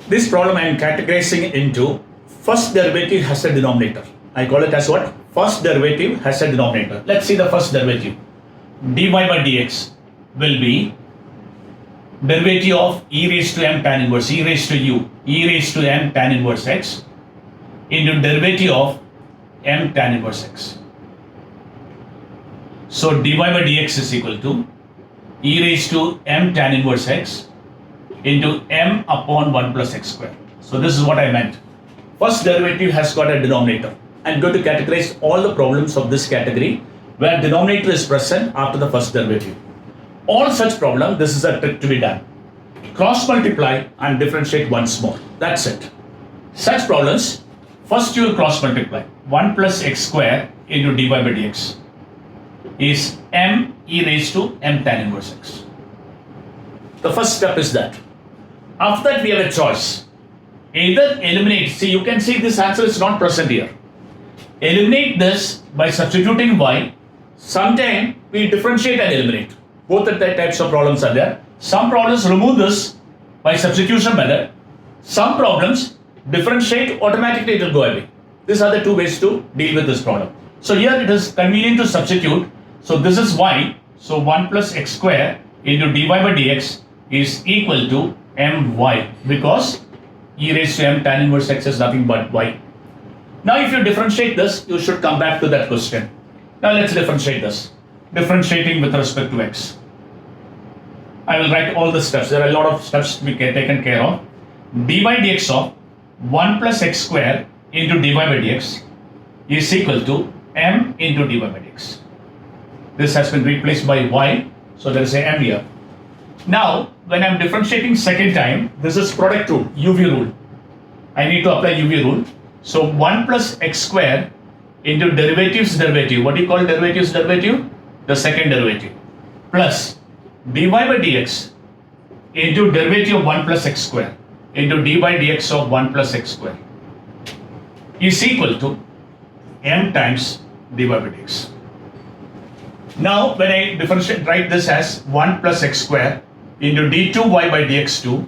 This problem I am categorizing into first derivative has a denominator. I call it as what? First derivative has a denominator. Let's see the first derivative. dy by dx will be derivative of e raised to m tan inverse, e raised to u, e raised to m tan inverse x into derivative of m tan inverse x. So dy by dx is equal to e raised to m tan inverse x into m upon 1 plus x square. So this is what I meant. First derivative has got a denominator. I'm going to categorize all the problems of this category where denominator is present after the first derivative. All such problems, this is a trick to be done. Cross multiply and differentiate once more. That's it. Such problems, first you will cross multiply. 1 plus x square into dy by dx is m e raised to m tan inverse x. The first step is that. After that we have a choice. Either eliminate, see you can see this answer is not present here. Eliminate this by substituting y. Sometimes we differentiate and eliminate. Both of the types of problems are there. Some problems remove this by substitution method. Some problems differentiate, automatically it will go away. These are the two ways to deal with this problem. So here it is convenient to substitute. So this is y. So 1 plus x square into dy by dx is equal to my because e raised to m tan inverse x is nothing but y. Now if you differentiate this, you should come back to that question. Now let's differentiate this. Differentiating with respect to x. I will write all the steps. There are a lot of steps to be taken care of. dy by dx of 1 plus x square into dy by dx is equal to m into dy by dx. This has been replaced by y, so there is a m here. Now, when I am differentiating second time, this is product rule, UV rule. I need to apply UV rule. So 1 plus x square into derivatives derivative. What do you call derivatives derivative? The second derivative. Plus dy by dx into derivative of 1 plus x square into dy by dx of 1 plus x square is equal to m times dy by dx. Now, when I differentiate, write this as 1 plus x square into d2y by dx2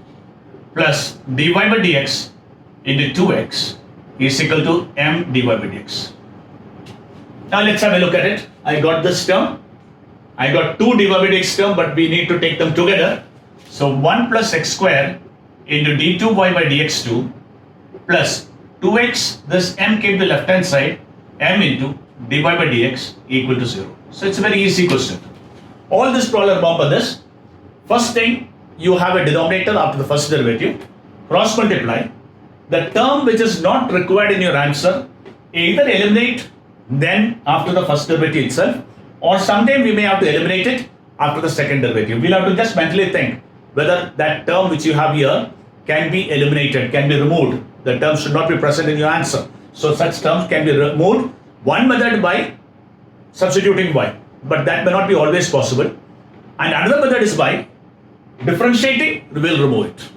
plus dy by dx into 2x is equal to m dy by dx. Now let's have a look at it. I got this term. I got two dy by dx term, but we need to take them together. So 1 plus x square into d2y by dx2 plus 2x, this m came to the left hand side, m into dy by dx equal to 0. So it's a very easy question. All this problem, remember this. First thing, you have a denominator after the first derivative. Cross multiply. The term which is not required in your answer, either eliminate then after the first derivative itself, or sometime we may have to eliminate it after the second derivative. We'll have to just mentally think whether that term which you have here can be eliminated, can be removed. The term should not be present in your answer. So such terms can be removed. One method by substituting y, but that may not be always possible. And another method is by differentiating, we will remove it.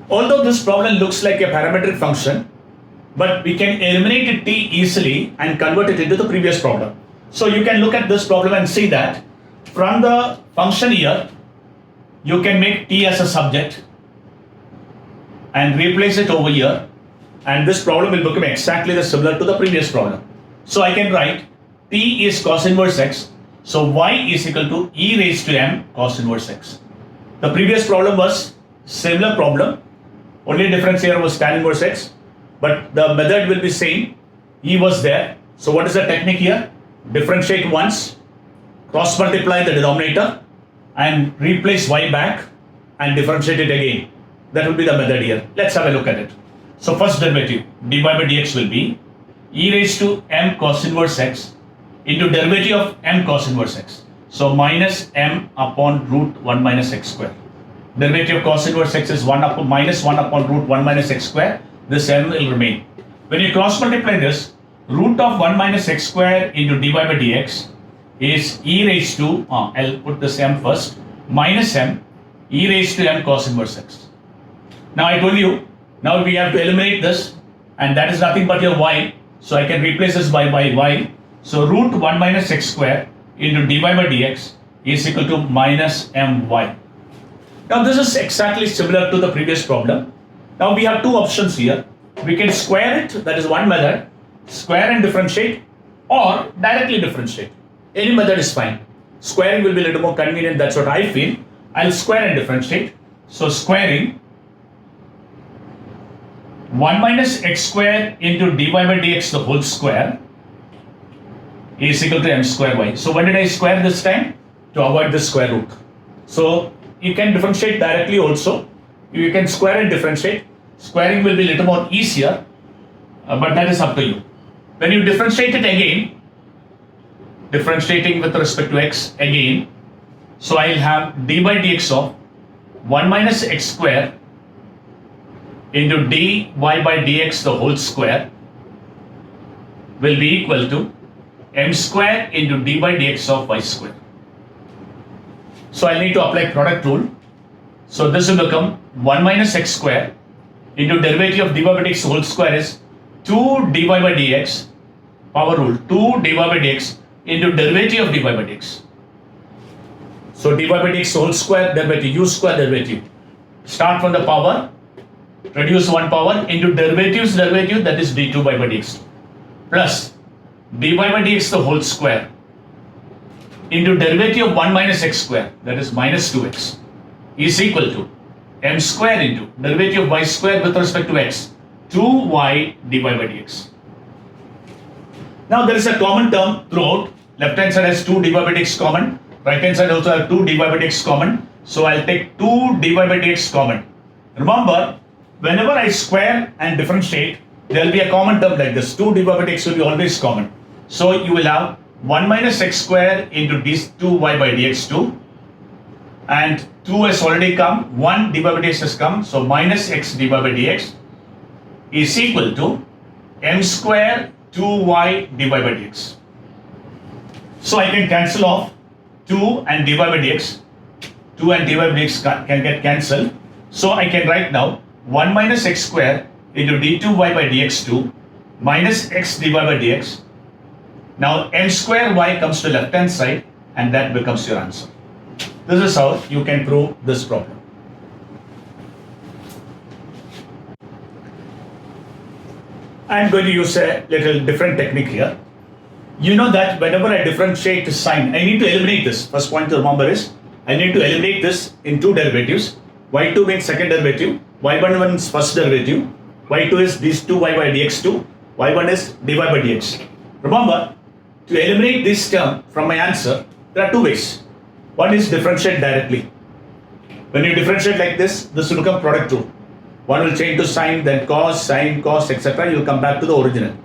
Although this problem looks like a parametric function, but we can eliminate t easily and convert it into the previous problem. So you can look at this problem and see that from the function here, you can make t as a subject and replace it over here, and this problem will become exactly similar to the previous problem. So I can write t is cos inverse x, so y is equal to e raised to m cos inverse x. The previous problem was similar problem, only difference here was tan inverse x, but the method will be same. E was there. So what is the technique here? Differentiate once, cross multiply the denominator and replace y back and differentiate it again. That will be the method here. Let's have a look at it. So first derivative, dy by dx will be e raised to m cos inverse x into derivative of m cos inverse x. So minus m upon root 1 minus x square. Derivative of cos inverse x is minus 1 upon root 1 minus x square. This m will remain. When you cross multiply this, root of 1 minus x square into dy by dx is e raised to, I'll put this m first, minus m e raised to m cos inverse x. Now I told you, now we have to eliminate this, and that is nothing but your y. So I can replace this by y. So root 1 minus x square into dy by dx is equal to minus my. Now this is exactly similar to the previous problem. Now we have two options here. We can square it, that is one method, square and differentiate, or directly differentiate. Any method is fine. Squaring will be a little more convenient, that's what I feel. I'll square and differentiate. So squaring 1 minus x square into dy by dx the whole square is equal to m square y. So what did I square this time? To avoid the square root. So you can differentiate directly also. You can square and differentiate. Squaring will be a little more easier, but that is up to you. When you differentiate it again, differentiating with respect to x again, so I'll have dy by dx of 1 minus x square into dy by dx the whole square will be equal to m square into d by dx of y square. So I need to apply product rule. So this will become 1 minus x square into derivative of dy by dx whole square is 2 dy by dx, power rule, 2 dy by dx into derivative of dy by dx. So dy by dx whole square derivative, u square derivative. Start from the power, reduce one power into derivatives derivative, that is d2 by dx plus dy by dx the whole square into derivative of 1 minus x square, that is minus 2x, is equal to m square into derivative of y square with respect to x, 2y dy by dx. Now there is a common term throughout. Left hand side has 2 dy by dx common, right hand side also has 2 dy by dx common. So I'll take 2 dy by dx common. Remember, whenever I square and differentiate, there will be a common term like this. 2 dy by dx will be always common. So you will have 1 minus x square into d2y by dx2, and 2 has already come, 1 dy by dx has come, so minus x dy by dx is equal to m square 2y dy by dx. So I can cancel off 2 and dy by dx. 2 and dy by dx can get cancelled. So I can write now 1 minus x square into d2y by dx2 minus x dy by dx. Now m square y comes to left hand side, and that becomes your answer. This is how you can prove this problem. I am going to use a little different technique here. You know that whenever I differentiate sign, I need to eliminate this. First point to remember is, I need to eliminate this in two derivatives. y2 means second derivative, y1 means first derivative, y2 is these 2y by dx2, y1 is dy by dx. Remember, to eliminate this term from my answer, there are two ways. One is differentiate directly. When you differentiate like this will become product rule. One will change to sine, then cos, etc. You will come back to the original.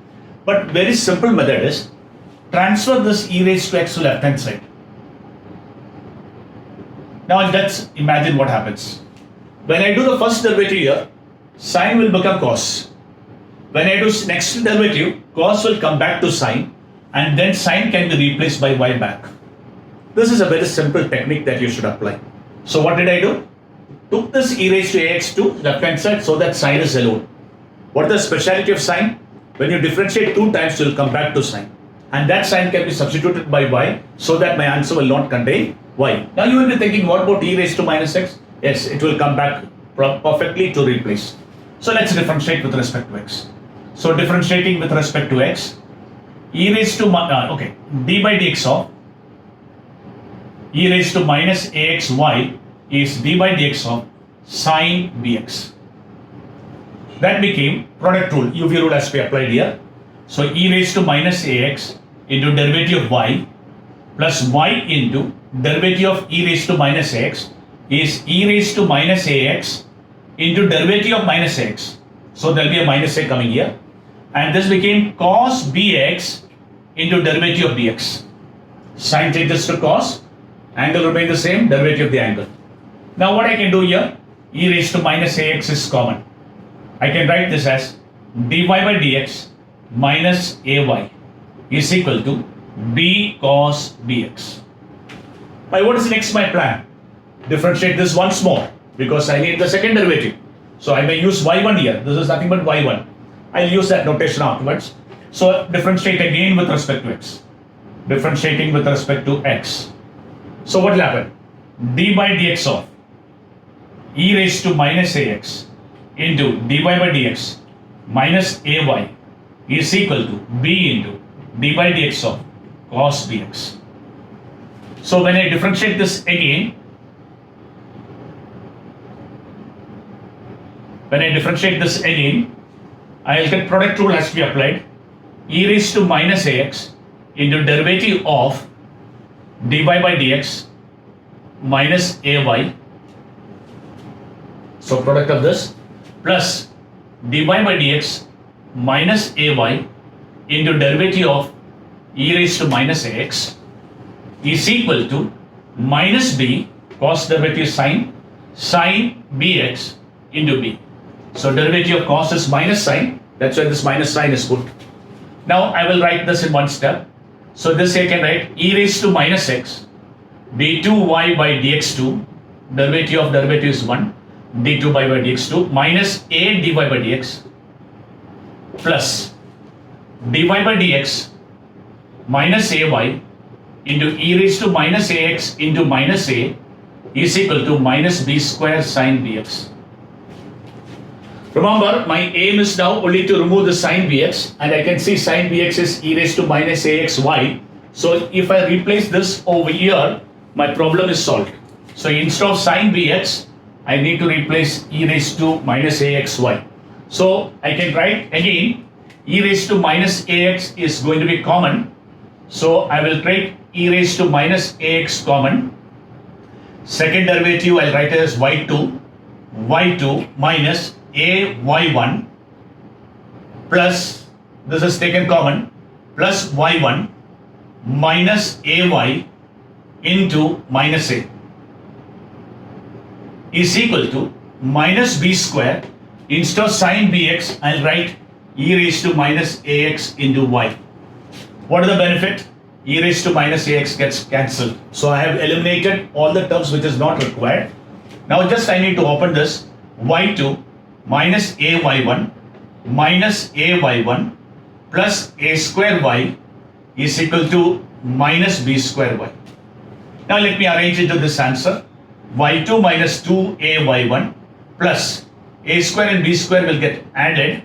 But very simple method is transfer this e raised to x to left hand side. Now let's imagine what happens. When I do the first derivative here, sine will become cos. When I do next derivative, cos will come back to sine, and then sine can be replaced by y back. This is a very simple technique that you should apply. So what did I do? Took this e raised to ax to left hand side so that sine is alone. What is the speciality of sine? When you differentiate two times, you will come back to sine. And that sign can be substituted by y so that my answer will not contain y. Now you will be thinking, what about e raised to minus x? Yes, it will come back perfectly to replace. So let's differentiate with respect to x. So differentiating with respect to x, e raised to d by dx of e raised to minus axy is d by dx of sine bx. That became product rule, UV rule has to be applied here. So e raised to minus ax into derivative of y plus y into derivative of e raised to minus x is e raised to minus ax into derivative of minus x. So there will be a minus a coming here. And this became cos bx into derivative of bx. Sine changes to cos, angle remains the same, derivative of the angle. Now what I can do here, e raised to minus ax is common. I can write this as dy by dx minus ay is equal to b cos bx. Now what is next my plan? Differentiate this once more because I need the second derivative. So I may use y1 here. This is nothing but y1. I'll use that notation afterwards. So differentiate again with respect to x. Differentiating with respect to x. So what will happen? D by dx of e raised to minus ax into dy by dx minus ay is equal to b into d by dx of cos bx. So when I differentiate this again, I'll get product rule has to be applied. E raised to minus ax into derivative of dy by dx minus ay. So product of this plus dy by dx minus ay into derivative of e raised to minus ax is equal to minus b cos derivative sin bx into b. So derivative of cos is minus sin. That's why this minus sign is put. Now I will write this in one step. So this I can write e raised to minus x d2y by dx2, derivative is 1, d2 by dx2 minus a dy by dx plus dy by dx minus ay into e raised to minus ax into minus a is equal to minus b square sin bx. Remember, my aim is now only to remove the sin bx, and I can see sin bx is e raised to minus axy. So if I replace this over here, my problem is solved. So instead of sin bx, I need to replace e raised to minus axy. So I can write again, e raised to minus ax is going to be common. So I will take e raised to minus ax common. Second derivative I'll write as y2 minus a y1 plus, this is taken common, plus y1 minus ay into minus a is equal to minus b square. Instead of sin bx, I'll write e raised to minus ax into y. What is the benefit? E raised to minus ax gets cancelled. So I have eliminated all the terms which is not required. Now just I need to open this y2 minus ay1 minus ay1 plus a square y is equal to minus b square y. Now let me arrange into this answer. y2 minus 2ay1 plus a square and b square will get added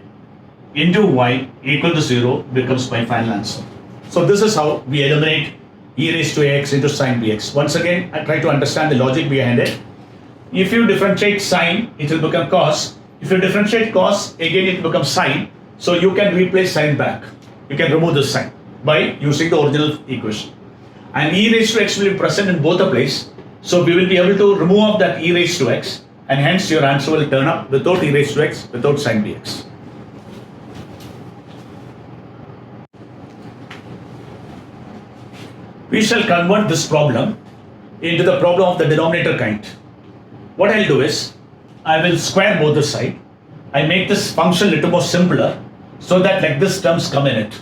into y equal to 0 becomes my final answer. So this is how we eliminate e raised to ax into sin bx. Once again, I try to understand the logic behind it. If you differentiate sin, it will become cos. If you differentiate cos, again it becomes sin. So you can replace sin back. You can remove this sign by using the original equation. And e raised to x will be present in both the place. So we will be able to remove that e raised to x, and hence your answer will turn up without e raised to x, without sin bx. We shall convert this problem into the problem of the denominator kind. What I'll do is, I will square both the side. I make this function a little more simpler so that like this terms come in it.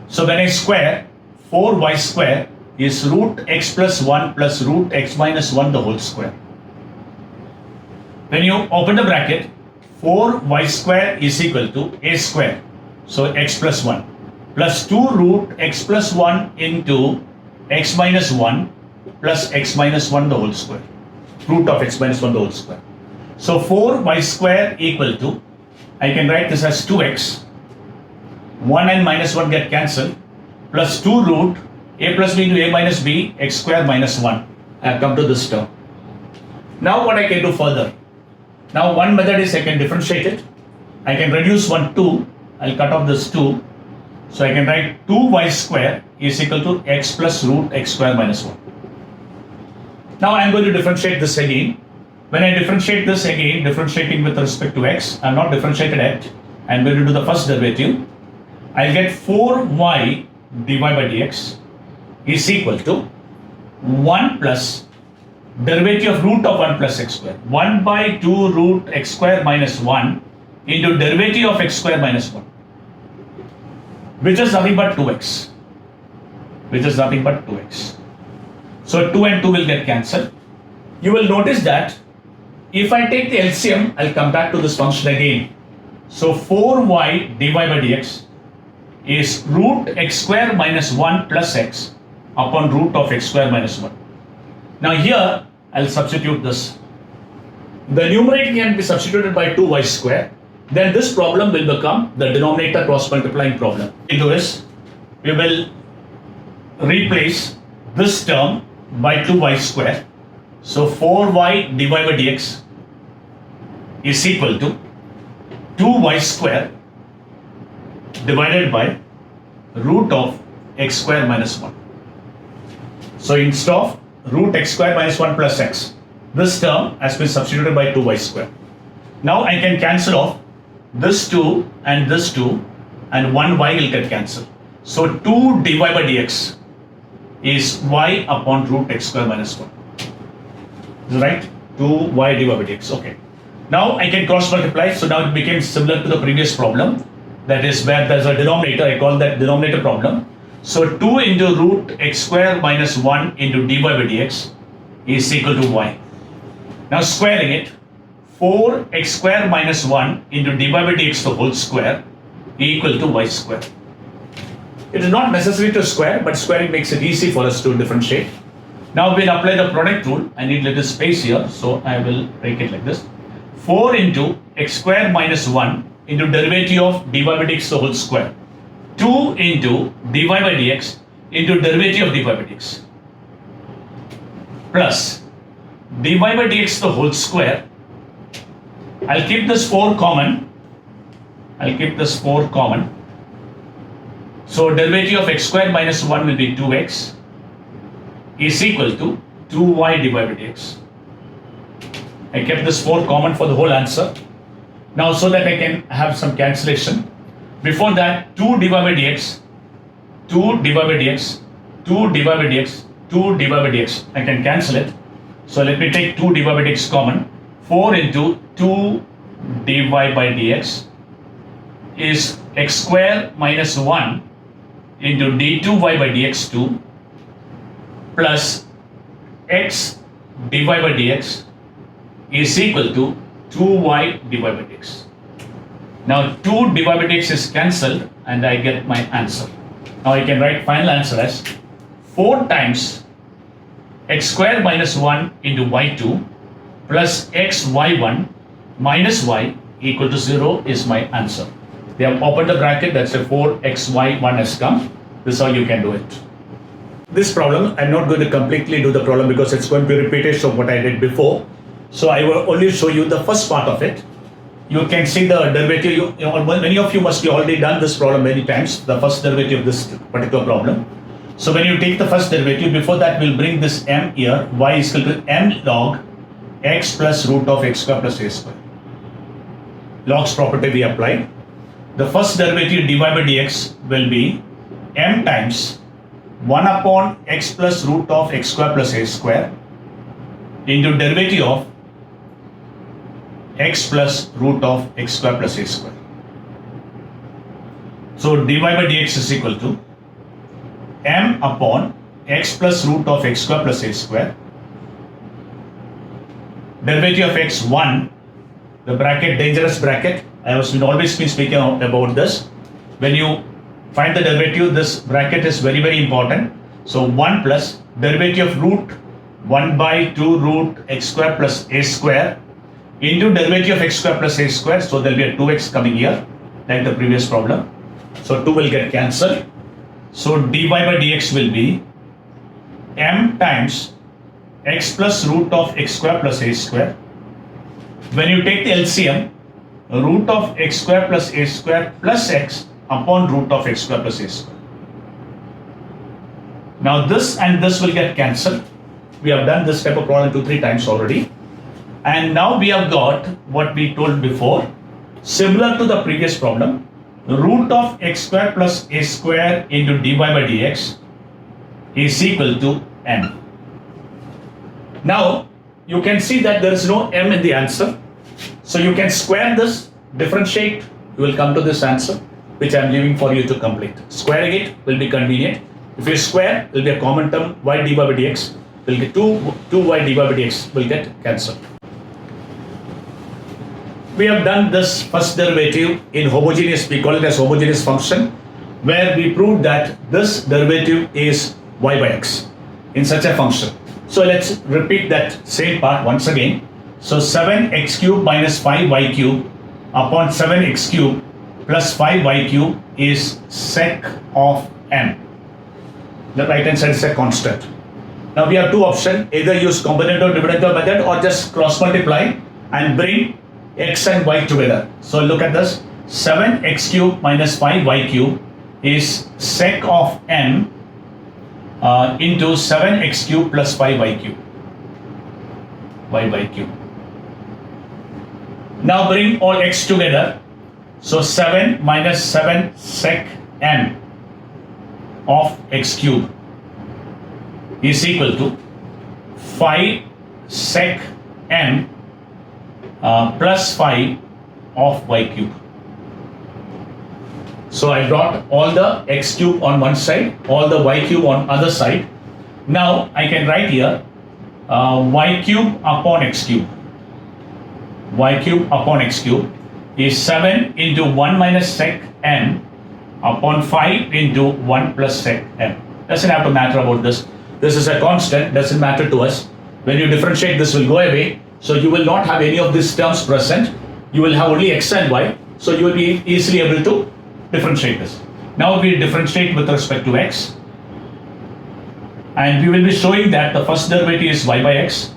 So when I square, 4y square is root x plus 1 plus root x minus 1 the whole square. When you open the bracket, 4y square is equal to a square, so x plus 1, plus 2 root x plus 1 into x minus 1 plus x minus 1 the whole square, root of x minus 1 the whole square. So 4y square equal to, I can write this as 2x, 1 and minus 1 get cancelled, plus 2 root a plus b into a minus b, x square minus 1. I have come to this term. Now what I can do further? Now one method is I can differentiate it. I can reduce 1 2, I'll cut off this 2. So I can write 2y square is equal to x plus root x square minus 1. Now I am going to differentiate this again. When I differentiate this again, differentiating with respect to x, I am not differentiated yet. I am going to do the first derivative. I'll get 4y dy by dx is equal to 1 plus derivative of root of 1 plus x square. 1 by 2 root x square minus 1 into derivative of x square minus 1, which is nothing but 2x. Which is nothing but 2x. So 2 and 2 will get cancelled. You will notice that if I take the LCM, I'll come back to this function again. So 4y dy by dx is root x square minus 1 plus x upon root of x square minus 1. Now here, I'll substitute this. The numerator can be substituted by 2y square. Then this problem will become the denominator cross multiplying problem. Into this, we will replace this term by 2y square. So 4y divided by dx is equal to 2y square divided by root of x square minus 1. So instead of root x square minus 1 plus x, this term has been substituted by 2y square. Now I can cancel off this 2 and this 2, and 1y will get cancelled. So 2 divided by dx is y upon root x square minus 1. Is it right? 2y divided by dx. Okay. Now I can cross multiply. So now it became similar to the previous problem. That is where there's a denominator. I call that denominator problem. So 2 into root x square minus 1 into dy by dx is equal to y. Now squaring it, 4x square minus 1 into dy by dx the whole square equal to y square. It is not necessary to square, but squaring makes it easy for us to differentiate. Now we'll apply the product rule. I need little space here, so I will break it like this. 4 into x square minus 1 into derivative of dy by dx the whole square. 2 into dy by dx into derivative of dy by dx plus dy by dx the whole square. I'll keep this 4 common. So derivative of x square minus 1 will be 2x is equal to 2y divided by dx. I kept this 4 common for the whole answer. Now so that I can have some cancellation. Before that, 2 divided by dx, 2 divided by dx, 2 divided by dx, 2 divided by dx. I can cancel it. So let me take 2 divided by dx common. 4 into 2 dy by dx is x square minus 1 into d2y by dx2 plus x dy by dx is equal to 2y divided by dx. Now 2 divided by dx is cancelled and I get my answer. Now I can write final answer as 4 times x square minus 1 into y2 plus x y1 minus y equal to 0 is my answer. They have opened the bracket, that's a 4xy1 has come. This is how you can do it. This problem, I'm not going to completely do the problem because it's going to be repetition of what I did before. So I will only show you the first part of it. You can see the derivative. Many of you must be already done this problem many times, the first derivative of this particular problem. So when you take the first derivative, before that we'll bring this m here, y is equal to m log x plus root of x square plus a square. Log's property we apply. The first derivative dy by dx will be m times 1 upon x plus root of x square plus a square into derivative of x plus root of x square plus a square. So dy by dx is equal to m upon x plus root of x square plus a square. Derivative of x 1, the bracket, dangerous bracket. I was always been speaking about this. When you find the derivative, this bracket is very, very important. So 1 plus derivative of root 1 by 2 root x square plus a square into derivative of x square plus a square. So there will be a 2x coming here, like the previous problem. So 2 will get cancelled. So dy by dx will be m times x plus root of x square plus a square. When you take the LCM, root of x square plus a square plus x upon root of x square plus a square. Now this and this will get cancelled. We have done this type of problem 2-3 times already. And now we have got what we told before, similar to the previous problem, root of x square plus a square into dy by dx is equal to m. Now you can see that there is no m in the answer. So you can square this, differentiate, you will come to this answer, which I am leaving for you to complete. Squaring it will be convenient. If you square, it will be a common term, y dy by dx, will get 2y dy by dx will get cancelled. We have done this first derivative in homogeneous, we call it as homogeneous function, where we proved that this derivative is y by x in such a function. So let's repeat that same part once again. So 7x cube minus 5y cube upon 7x cube plus 5y cube is sec of m. The right hand side is a constant. Now we have two options, either use combinator dividender method or just cross multiply and bring x and y together. So look at this, 7x cube minus 5y cube is sec of m into 7x cube plus 5y cube, y by cube. Now bring all x together. So 7 minus 7 sec m of x cube is equal to 5 sec m plus 5 of y cube. So I brought all the x cube on one side, all the y cube on other side. Now I can write here y cube upon x cube. Y cube upon x cube is 7 into 1 minus sec m upon 5 into 1 plus sec m. Doesn't have to matter about this. This is a constant, doesn't matter to us. When you differentiate, this will go away. So you will not have any of these terms present. You will have only x and y. So you will be easily able to differentiate this. Now we differentiate with respect to x. And we will be showing that the first derivative is y by x.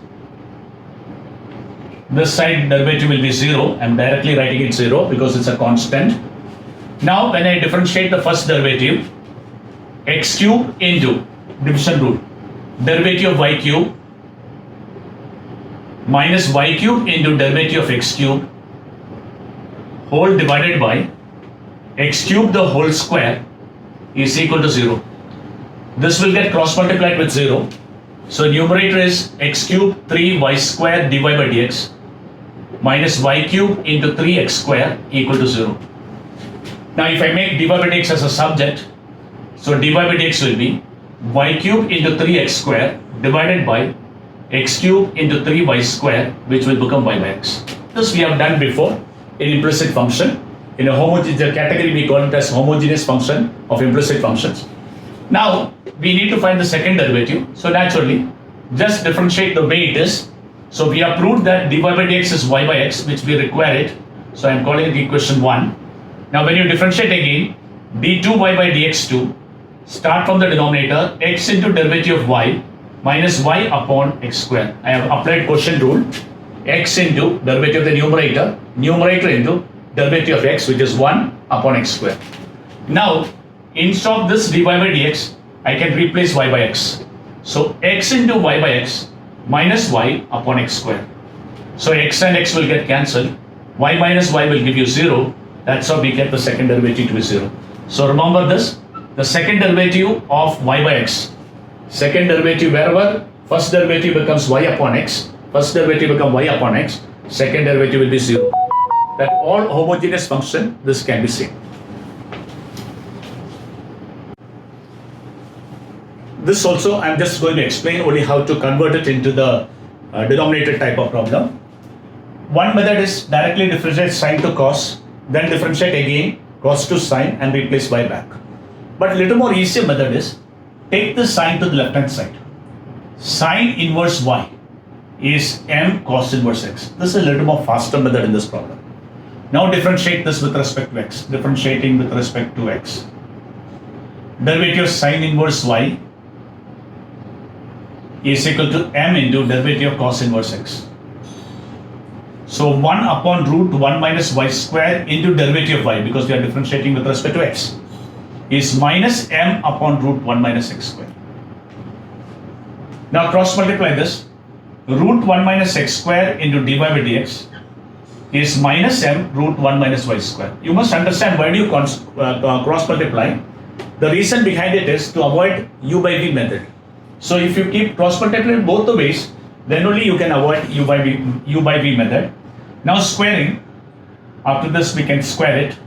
This side derivative will be 0. I'm directly writing it 0 because it's a constant. Now when I differentiate the first derivative, x cube into division rule, derivative of y cube minus y cube into derivative of x cube whole divided by x cube the whole square is equal to 0. This will get cross multiplied with 0. So numerator is x cube 3y square dy by dx minus y cube into 3x square equal to 0. Now if I make dy by dx as a subject, so dy by dx will be y cube into 3x square divided by x cube into 3y square, which will become y by x. This we have done before in implicit function. In a homogeneous category, we call it as homogeneous function of implicit functions. Now we need to find the second derivative. So naturally, just differentiate the way it is. So we have proved that dy by dx is y by x, which we require it. So I am calling it equation 1. Now when you differentiate again, d2y by dx2, start from the denominator, x into derivative of y minus y upon x square. I have applied quotient rule, x into derivative of the numerator, numerator into derivative of x, which is 1 upon x square. Now instead of this dy by dx, I can replace y by x. So x into y by x minus y upon x square. So x and x will get cancelled. Y minus y will give you 0. That's how we get the second derivative to be 0. So remember this, the second derivative of y by x. Second derivative, wherever first derivative becomes y upon x, first derivative becomes y upon x, second derivative will be 0. That all homogeneous function, this can be seen. This also I'm just going to explain only how to convert it into the denominator type of problem. One method is directly differentiate sine to cos, then differentiate again cos to sine and replace y back. But a little more easier method is take the sine to the left hand side. Sine inverse y is m cos inverse x. This is a little more faster method in this problem. Now differentiate this with respect to x. Differentiating with respect to x. Derivative of sine inverse y is equal to m into derivative of cos inverse x. So 1 upon root 1 minus y square into derivative of y, because we are differentiating with respect to x, is minus m upon root 1 minus x square. Now cross multiply this. Root 1 minus x square into dy by dx is minus m root 1 minus y square. You must understand why do you cross multiply. The reason behind it is to avoid u by v method. So if you keep cross multiplying both the ways, then only you can avoid u by v method. Now squaring, after this we can square it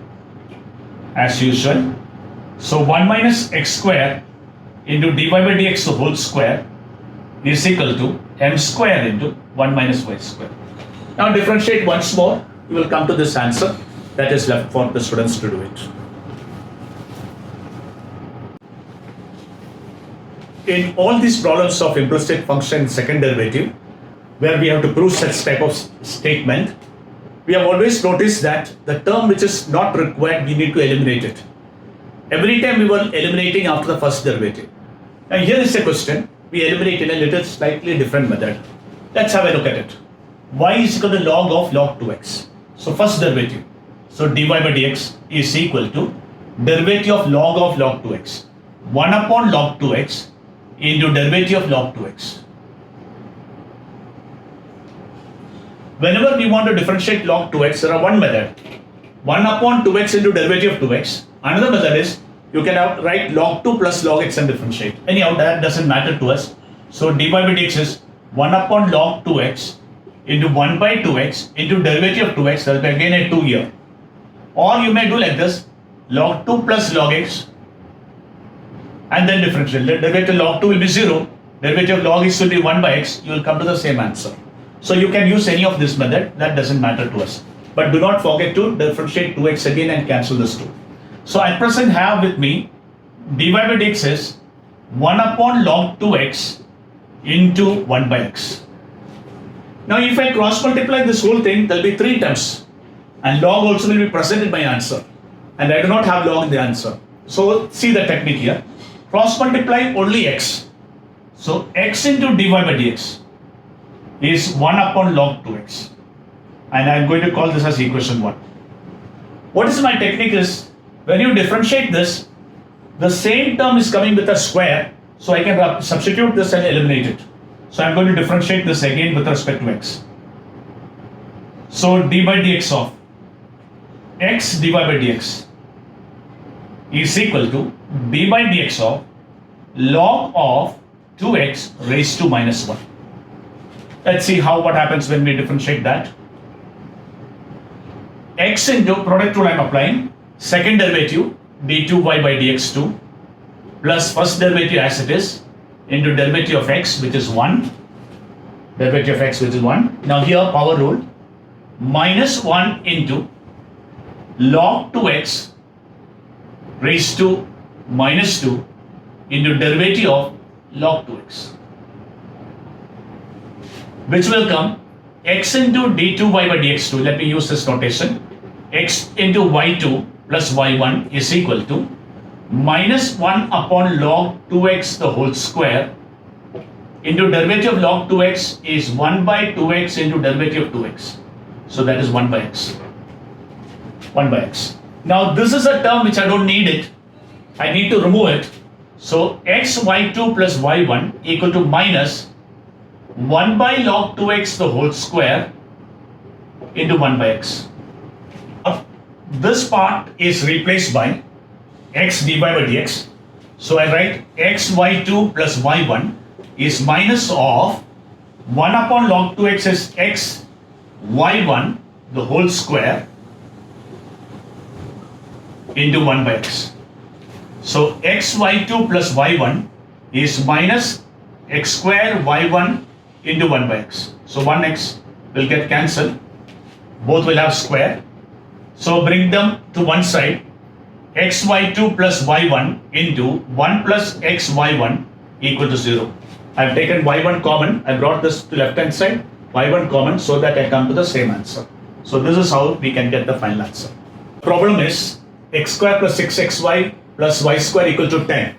as usual. So 1 minus x square into dy by dx the whole square is equal to m square into 1 minus y square. Now differentiate once more, you will come to this answer that is left for the students to do it. in all these problems of implicit function second derivative, where we have to prove such type of statement, we have always noticed that the term which is not required, we need to eliminate it. Every time we were eliminating after the first derivative. Now here is a question, we eliminate in a little slightly different method. Let's have a look at it. Y is equal to log 2x. So first derivative. So dy by dx is equal to derivative of log 2x. 1 upon log 2x into derivative of log 2x. Whenever we want to differentiate log 2x, there are one method. 1 upon 2x into derivative of 2x. Another method is you can write log 2 plus log x and differentiate. Anyhow, that doesn't matter to us. So dy by dx is 1 upon log 2x into 1 by 2x into derivative of 2x. That will be again a 2 here. Or you may do like this, log 2 plus log x and then differentiate. The derivative of log 2 will be 0. Derivative of log x will be 1 by x. You will come to the same answer. So you can use any of this method. That doesn't matter to us. But do not forget to differentiate 2x again and cancel this 2. So I present have with me dy by dx is 1 upon log 2x into 1 by x. Now if I cross multiply this whole thing, there will be 3 terms. And log also will be present in my answer. And I do not have log in the answer. So see the technique here. Cross multiply only x. So x into dy by dx is 1 upon log 2x. And I am going to call this as equation 1. What is my technique is, when you differentiate this, the same term is coming with a square, so I can substitute this and eliminate it. So I am going to differentiate this again with respect to x. So d by dx of x dy by dx is equal to d by dx of log of 2x raised to minus 1. Let's see what happens when we differentiate that. X into product rule I am applying, second derivative d2y by dx2 plus first derivative as it is into derivative of x, which is 1. Derivative of x, which is 1. Now here power rule, minus 1 into log 2x raised to minus 2 into derivative of log 2x, which will come x into d2y by dx2. Let me use this notation. X into y2 plus y1 is equal to minus 1 upon log 2x the whole square into derivative of log 2x is 1 by 2x into derivative of 2x. So that is 1 by x. 1 by x. Now this is a term which I don't need it. I need to remove it. So x y2 plus y1 equal to minus 1 by log 2x the whole square into 1 by x. This part is replaced by x dy by dx. So I write x y2 plus y1 is minus of 1 upon log 2x is x y1 the whole square into 1 by x. So x y2 plus y1 is minus x square y1 into 1 by x. So 1x will get cancelled. Both will have square. So bring them to one side. X y2 plus y1 into 1 plus x y1 equal to 0. I have taken y1 common. I brought this to left hand side. Y1 common so that I come to the same answer. So this is how we can get the final answer. Problem is x square plus 6xy plus y square equal to 10.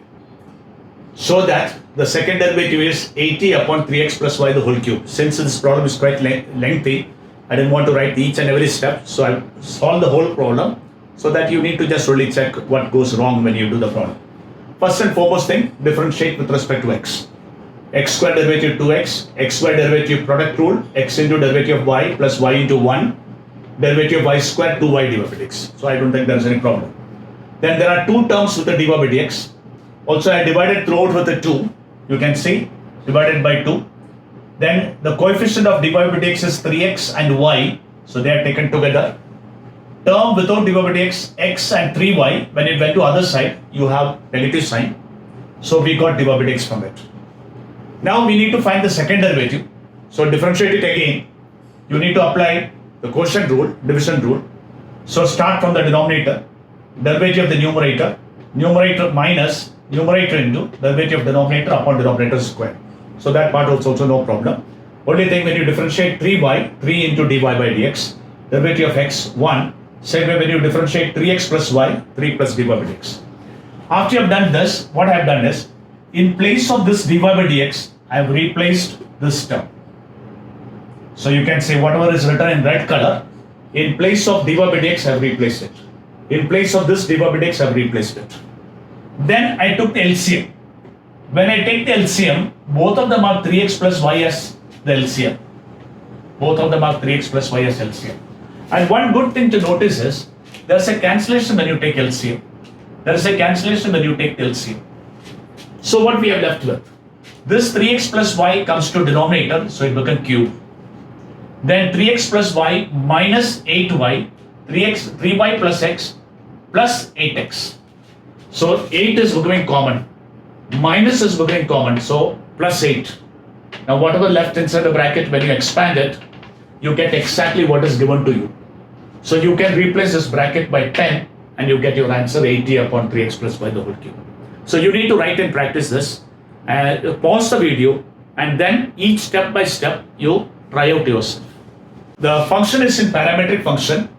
So that the second derivative is 80 upon 3x plus y the whole cube. Since this problem is quite lengthy, I didn't want to write each and every step, so I'll solve the whole problem so that you need to just really check what goes wrong when you do the problem. First and foremost thing, differentiate with respect to x. X square derivative 2x, x square derivative product rule, x into derivative of y plus y into 1, derivative of y square 2y dy by dx. So I don't think there's any problem. Then there are two terms with the dy by dx. Also I divided throughout with the 2. You can see, divided by 2. Then the coefficient of dy by dx is 3x and y, so they are taken together. Term without dy by dx, x and 3y, when it went to other side, you have negative sign. So we got dy by dx from it. Now we need to find the second derivative. So differentiate it again. You need to apply the quotient rule, division rule. So start from the denominator, derivative of the numerator minus numerator into derivative of denominator upon denominator square. So that part also no problem. Only thing, when you differentiate 3y, 3 into dy by dx, derivative of x 1. Same way when you differentiate 3x plus y, 3 plus dy by dx. After you have done this, what I have done is, in place of this dy by dx, I have replaced this term. So you can say whatever is written in red color, in place of dy by dx, I have replaced it. In place of this dy by dx, I have replaced it. Then I took the LCM. When I take the LCM, both of them are 3x plus y as the LCM. Both of them are 3x plus y as LCM. And one good thing to notice is, there's a cancellation when you take LCM. There is a cancellation when you take the LCM. So what we have left with? This 3x plus y comes to denominator, so it becomes cube. Then 3x plus y minus 8y, 3y plus x plus 8x. So 8 is becoming common. Minus is becoming common, so plus 8. Now whatever left inside the bracket, when you expand it, you get exactly what is given to you. So you can replace this bracket by 10 and you get your answer 80 upon 3x plus y the whole cube. So you need to write and practice this, and pause the video, and then each step by step you try out yourself. The function is in parametric function,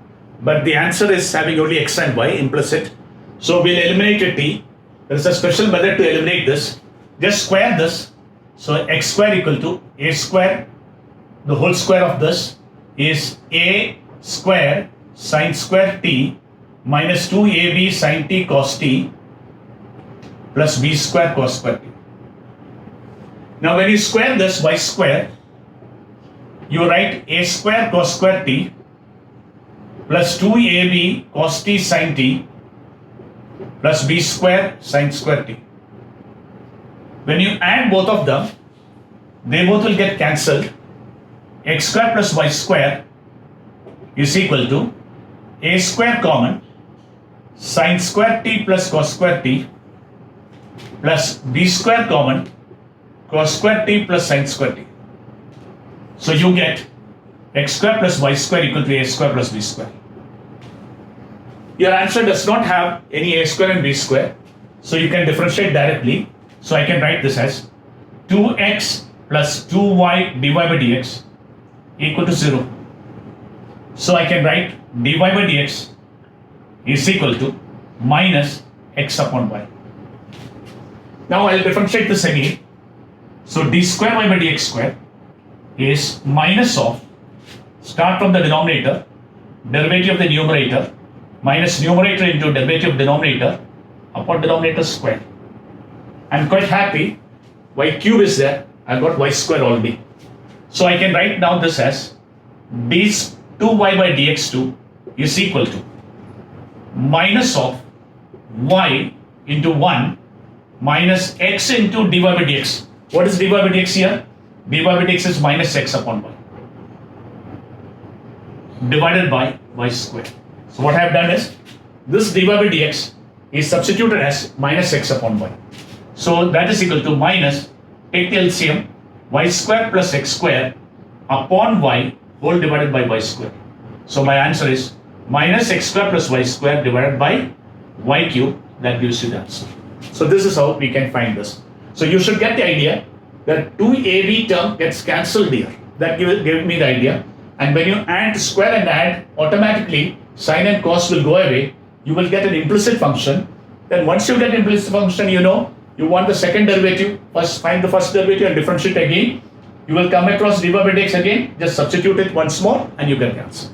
but the answer is having only x and y implicit. So we'll eliminate a t. There is a special method to eliminate this. Just square this. So x square equal to a square, the whole square of this is a square sine square t minus 2ab sine t cos t plus b square cos square t. Now when you square this y square, you write a square cos square t plus 2ab cos t sine t plus b square sine square t. When you add both of them, they both will get cancelled. X square plus y square is equal to a square common sine square t plus cos square t plus b square common cos square t plus sine square t. So you get x square plus y square equal to a square plus b square. Your answer does not have any a square and b square, so you can differentiate directly. So I can write this as 2x plus 2y dy by dx equal to 0. So I can write dy by dx is equal to minus x upon y. Now I'll differentiate this again. So d square y by dx square is minus of, start from the denominator, derivative of the numerator, minus numerator into derivative of denominator upon denominator square. I'm quite happy, y cube is there, I've got y square already. So I can write down this as d 2y by dx2 is equal to minus of y into 1 minus x into dy by dx. What is dy by dx here? dy by dx is minus x upon y divided by y square. So what I have done is, this dy by dx is substituted as minus x upon y. So that is equal to minus, take the LCM, y square plus x square upon y whole divided by y square. So my answer is minus x square plus y square divided by y cube. That gives you the answer. So this is how we can find this. So you should get the idea that 2ab term gets cancelled here. That gave me the idea. And when you add square and add, automatically sine and cos will go away. You will get an implicit function. Then once you get implicit function, you know you want the second derivative. First find the first derivative and differentiate again. You will come across dy by dx again. Just substitute it once more and you get the answer.